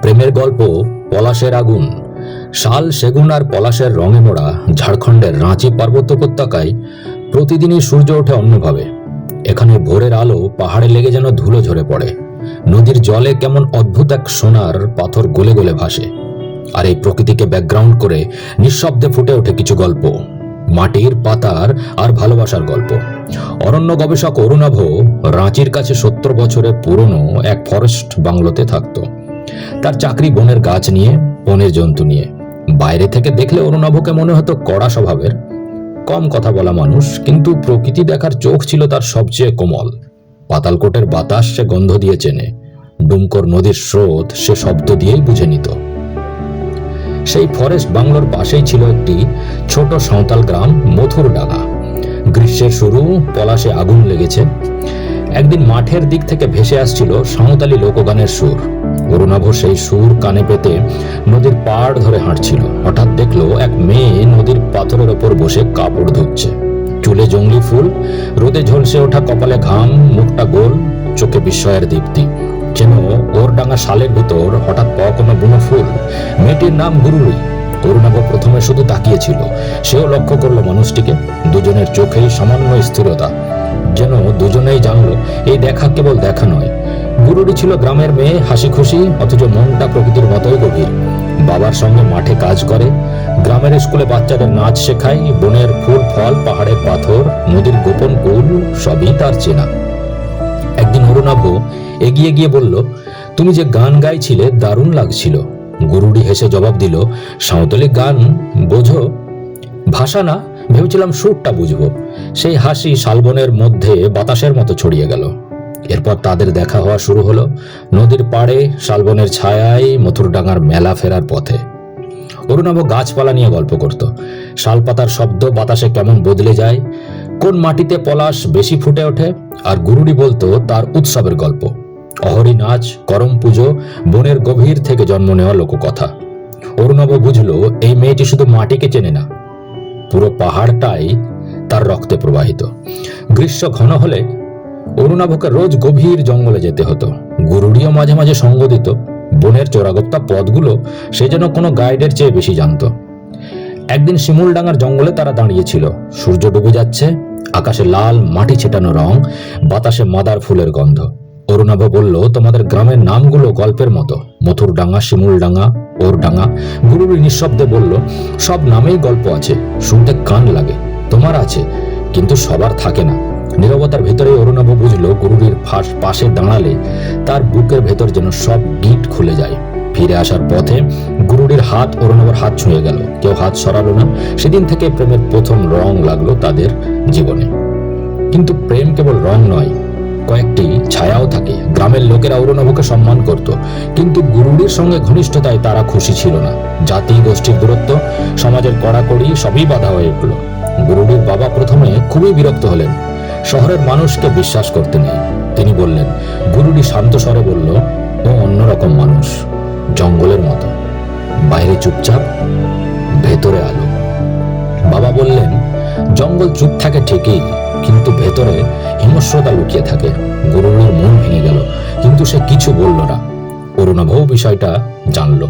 প্রেমের গল্প পলাশের আগুন। শাল, সেগুন আর পলাশের রঙে মোড়া ঝাড়খণ্ডের রাঁচি পার্বত্য উপত্যকায় প্রতিদিনই সূর্য ওঠে অন্যভাবে। এখানে ভোরের আলো পাহাড়ে লেগে যেন ধুলো ঝরে পড়ে, নদীর জলে কেমন অদ্ভুত এক সোনার পাথর গলে গলে ভাসে। আর এই প্রকৃতিকে ব্যাকগ্রাউন্ড করে নিঃশব্দে ফুটে ওঠে কিছু গল্প, মাটির, পাতার আর ভালোবাসার গল্প। অরণ্য গবেষক অরুণাভ রাঁচির কাছে 70 বছরের পুরনো এক ফরেস্ট বাংলোতে থাকত। তার চাকরি বনের গাছ নিয়ে, বনের জন্তু নিয়ে। বাইরে থেকে দেখলে অরুণাভকে মনে হতো কড়া স্বভাবের, কম কথা বলা মানুষ, কিন্তু প্রকৃতি দেখার চোখ ছিল তার সবচেয়ে কোমল। পাতালকোটের বাতাস সে গন্ধ দিয়ে চেনে, ডুমকর নদীর স্রোত সে শব্দ দিয়েই বুঝে নিত। সেই ফরেস্ট বাংলোর পাশেই ছিল একটি ছোট সাঁওতাল গ্রাম, মথুরডাঙ্গা। গ্রীষ্মের শুরু, পলাশে আগুন লেগেছে। একদিন মাঠের দিক থেকে ভেসে আসছিল সাঁওতালি লোকগানের সুর। অরুণাভ সেই সুর কানে পেতে নদীর পাড় ধরে হাঁটছিল। হঠাৎ দেখলো এক মেয়ে নদীর পাথরের ওপর বসে কাপড় ধুচ্ছে। চুলে জংলি ফুল, রোদে ঝলসে ওঠা কপালে ঘাম, মুখটা গোল, চোখে বিস্ময়ের দীপ্তি। যেন ওর ডাঙা শালের ভিতর হঠাৎ পাওয়া কোনো বুনো ফুল। মেয়েটির নাম গুরুরি। অরুণাভ প্রথমে শুধু তাকিয়েছিল, সেও লক্ষ্য করলো মানুষটিকে। দুজনের চোখেই সামান্য স্থিরতা, যেন দুজনেই জানলো এই দেখা কেবল দেখা নয়। গুরুরি ছিল গ্রামের মেয়ে, হাসি খুশি, অথচ মনটা প্রকৃতির মতোই গভীর। বাবার সঙ্গে মাঠে কাজ করে, গ্রামের স্কুলে বাচ্চাদের নাচ শেখায়, বনের ফুল ফল, পাহাড়ের পাথর, নদীর গোপন কুল সবই তার চেনা। একদিন অরুণাভ এগিয়ে গিয়ে বলল, তুমি যে গান গাইছিলে দারুণ লাগছিল। গুরুরি হেসে জবাব দিল, সাঁওতালি গান বোঝো? ভাষা না, ভেবেছিলাম সুরটা বুঝবো। সেই হাসি শালবনের মধ্যে বাতাসের মতো ছড়িয়ে গেল। এরপর তাদের দেখা হওয়া শুরু হলো, নদীর পাড়ে, শালবনের ছায়ায়, মথুরডাঙ্গার মেলা ফেরার পথে। অরুণাভ গাছপালা নিয়ে গল্প করত। শালপাতার শব্দ বাতাসে কেমন বদলে যায়, কোন মাটিতে পলাশ বেশি ফুটে ওঠে। আর গুরুরি বলতো তার উৎসবের গল্প, অহরি নাচ, করম পুজো, বনের গভীর থেকে জন্ম নেওয়া লোককথা। অরুণাভ বুঝলো এই মেয়েটি শুধু মাটিকে চেনে না, পুরো পাহাড়টাই তার রক্তে প্রবাহিত। গ্রীষ্ম ঘন হলে অরুণাভকে রোজ গভীর জঙ্গলে যেতে হতো। গুরুড়িও মাঝে মাঝে সঙ্গ দিত। বনের চোরাগোপ্তা পথগুলো সে যেন কোনো গাইডের চেয়ে বেশি জানত। একদিন শিমুলডাঙ্গার জঙ্গলে তারা দাঁড়িয়েছিল। সূর্য ডুবে যাচ্ছে, আকাশে লাল মাটি ছেটানো রং, বাতাসে মাদার ফুলের গন্ধ। অরুণাভ বলল, তোমাদের গ্রামের নামগুলো গল্পের মতো, মথুরডাঙ্গা, শিমুলডাঙ্গা, ওরডাঙ্গা। গুরুরি নিঃশব্দে বলল, সব নামেই গল্প আছে, শুনতে কান লাগে। তোমার আছে, কিন্তু সবার থাকে না। নীরবতার ভেতরে অরুণাভ বুঝলো গুরুরির পাশে দাঁড়ালে তার বুকের ভেতর যেন সব গিট খুলে যায়। ফিরে আসার পথে গুরুরির হাত অরুণাভর হাত ছুঁয়ে গেল, কেউ হাত সরালো না। সেদিন থেকে প্রেমের প্রথম রং লাগলো তাদের জীবনে। কিন্তু প্রেম কেবল রং নয়, কয়েকটি ছায়াও থাকে। গ্রামের লোকেরা অরুণাভকে সম্মান করত, কিন্তু গুরুরির সঙ্গে ঘনিষ্ঠতায় তারা খুশি ছিল না। জাতি, গোষ্ঠীর দূরত্ব, সমাজের কড়াকড়ি সবই বাধা হয়ে উঠল। গুরুরির বাবা প্রথমে খুবই বিরক্ত হলেন, শহরের মানুষকে বিশ্বাস করতে নেই। তিনি বললেন, গুরুরি শান্ত স্বরে বলল, ও অন্যরকম মানুষ, জঙ্গলের মতো, বাইরে চুপচাপ, ভেতরে আলো। বাবা বললেন, জঙ্গল চুপ থাকে ঠিকই, কিন্তু ভেতরে হিংস্রতা লুকিয়ে থাকে। গুরুরির মন ভেঙে গেল, কিন্তু সে কিছু বলল না। অরুণাভও বিষয়টা জানল।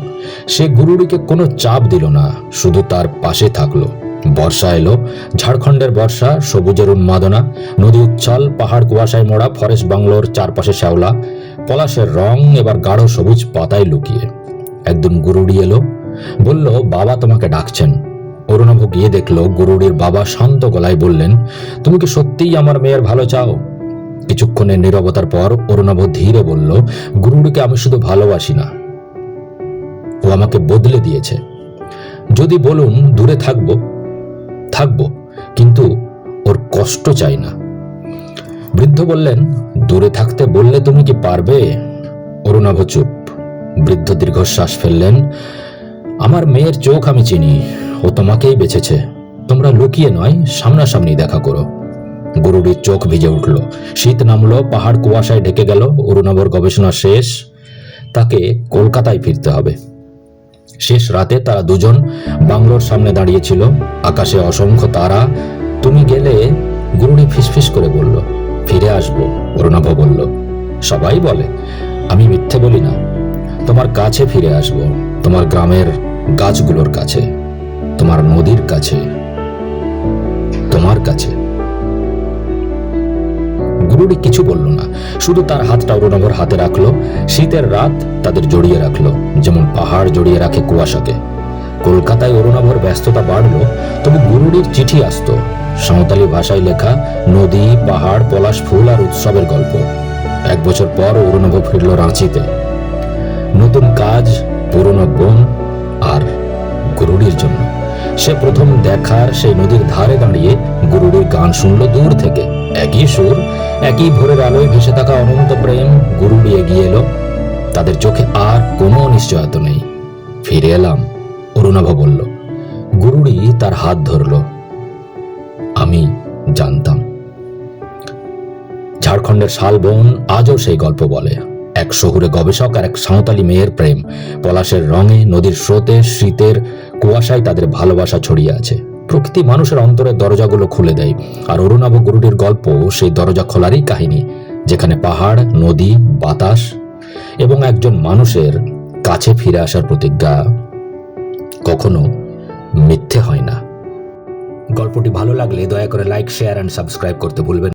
সে গুরুরিকে কোনো চাপ দিল না, শুধু তার পাশে থাকলো। বর্ষা এলো, ঝাড়খণ্ডের বর্ষা, সবুজের উন্মাদনা, নদী উচ্ছল, পাহাড় কুয়াশায় মোড়া, ফরেস্ট বাংলোর চারপাশে শ্যাওলা, পলাশের রং এবার গাঢ় সবুজ পাতায় লুকিয়ে। একদিন গুরুরি এলো, বলল, বাবা তোমাকে ডাকছেন। অরুণাভ গিয়ে দেখলো গুরুরির বাবা শান্ত গলায় বললেন, তুমি কি সত্যিই আমার মেয়ের ভালো চাও? কিছুক্ষণের নীরবতার পর অরুণাভ ধীরে বলল, গুরুরিকে আমি শুধু ভালোবাসি না, ও আমাকে বদলে দিয়েছে। যদি বলুন দূরে থাকবো, কিন্তু ওর কষ্ট চাই না। বৃদ্ধ বললেন, দূরে থাকতে বললে তুমি কি পারবে? অরুণাভ চুপ। বৃদ্ধ দীর্ঘশ্বাস ফেললেন, আমার মেয়ের চোখ আমি চিনি, ও তোমাকেই বেছেছে। তোমরা লুকিয়ে নয়, সামনাসামনি দেখা করো। গুরুরির চোখ ভিজে উঠল, শীত নামলো, পাহাড় কুয়াশায় ঢেকে গেল। অরুণাভর গবেষণা শেষ, তাকে কলকাতায় ফিরতে হবে। শেষ রাতে তারা দুজন বাংলোর সামনে দাঁড়িয়েছিল, আকাশে অসংখ্য তারা। তুমি গেলে, গুরুরি ফিসফিস করে বলল, ফিরে আসবো। অরুণাভ বলল, সবাই বলে, আমি মিথ্যে বলি না। তোমার কাছে ফিরে আসব, তোমার গ্রামের গাছগুলোর কাছে, তোমার নদীর কাছে, তোমার কাছে। গুরুড়ি কিছু বলল না, শুধু তার হাতটা অরুণাভর হাতে রাখলো। শীতের রাত তাদের জড়িয়ে রাখলো, যেমন পাহাড় জড়িয়ে রাখে কুয়াশাকে। কলকাতায় অরুণাভর ব্যস্ততা বাড়লো, তবু গুরুড়ির চিঠি আসতো, সাঁওতালি ভাষায় লেখা, নদী, পাহাড়, পলাশ ফুল আর উৎসবের গল্প। 1 বছর পর অরুণাভ ফিরল রাঁচিতে। নতুন কাজ, পুরনো বোন আর গুরুড়ির জন্য। সে প্রথম দেখার সেই নদীর ধারে দাঁড়িয়ে গুরুড়ির গান শুনল দূর থেকে। একই সুর, একই ভোরের আলোয় ভেসে থাকা অনন্ত প্রেম। গুরুড়ি এগিয়ে এলো, তাদের চোখে আর কোনো অনিশ্চয়তা নেই। ফিরে এলাম, অরুণাভ বলল। গুরুড়ি তার হাত ধরল। আমি জানতাম। ঝাড়খণ্ডের শালবন আজও সেই গল্প বলে, এক শহুরে গবেষক আর এক সাঁওতালি মেয়ের প্রেম। পলাশের রঙে, নদীর স্রোতে, শীতের কুয়াশায় তাদের ভালোবাসা ছড়িয়ে আছে। প্রকৃতি মানুষের অন্তরের দরজাগুলো খুলে দেয়, আর অরুণাভ গুরুডির গল্প সেই দরজা খোলারই কাহিনী, যেখানে পাহাড়, নদী, বাতাস এবং একজন মানুষের কাছে ফিরে আসার প্রতিজ্ঞা কখনো মিথ্যে হয় না। গল্পটি ভালো লাগলে দয়া করে লাইক, শেয়ার অ্যান্ড সাবস্ক্রাইব করতে ভুলবেন